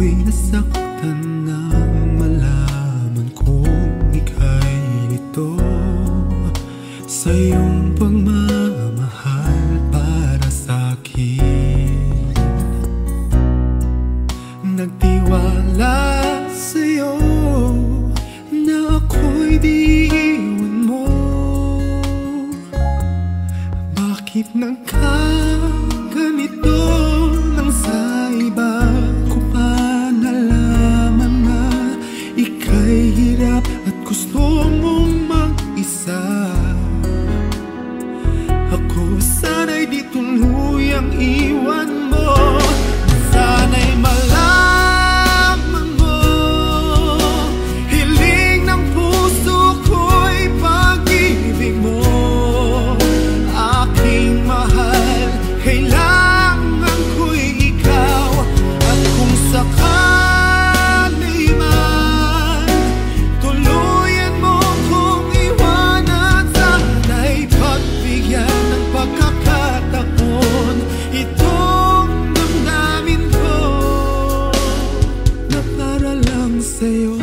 Ako'y nasaktan nang malaman kong ika'y nito sa iyong pagmamahal para sa'kin. Nagtiwala sa'yo na ako'y di iwan mo. Bakit nagkaganito nang sa iba ko pa nalaman na ika'y hirap at gusto mong mag-isa? Ako sana'y di tuluyang iwan mo. Sana'y malaman mo, hiling ng puso ko'y pag-ibig mo. Aking mahal, kailangan ko'y ikaw. At kung sakali man tuluyan mo kong iwanan, sana'y pagbigyan ng pagkakataon itong damdamin ko na para lang sa'yo.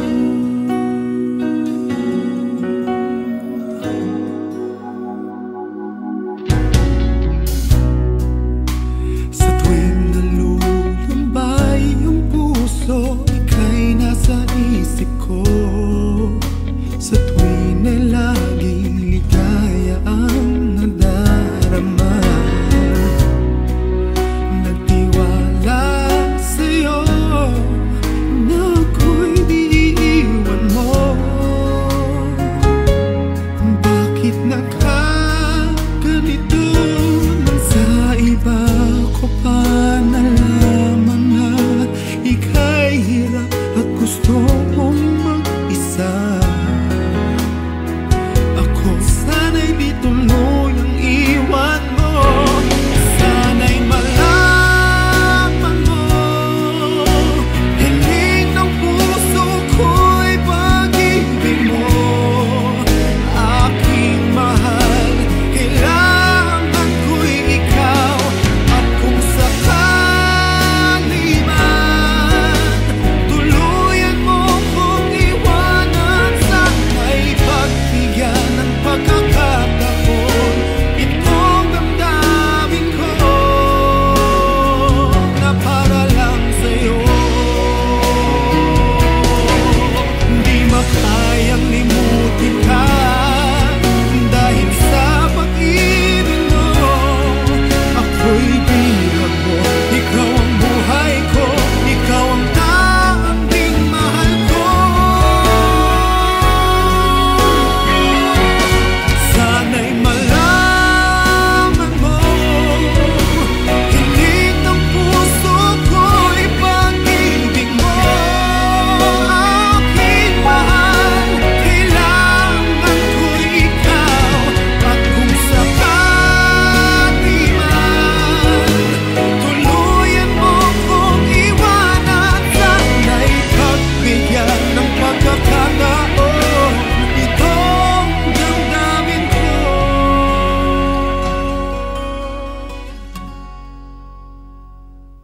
Sa tuwing nalulumbay ang puso, ika'y nasa isip ko. Sa tuwing na laging ligaya ang nadarama, nagtiwala sa'yo na ako'y di iiwan mo. Bakit nagkaganito nang sa iba ko pa nalaman na ika'y hirap at gusto mong mag-isa? Ako sana'y di tuluyang iwan mo. Sana'y malaman mo, hiling ng puso ko'y pag-ibig mo. Aking mahal, kailangan ko'y ikaw. At kung sakali man tuluyan mo kong iwanan, sana'y pagbigyan ng pagkakataon itong damdamin ko na para lang sa'yo. Di makayang limutin ka dahil sa pag-ibig mo. Ako'y bilang mo, ikaw ang buhay ko, ikaw ang tanging mahal ko. Sana'y malaman mo, hiling ng puso ko'y pag-ibig mo. Aking mahal, kailangan ko'y ikaw. At kung sakali man tuluyan mo kong iwanan, sana'y pagbigyan ng pagkakataon itong damdamin ko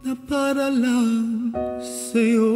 na para lang sa'yo.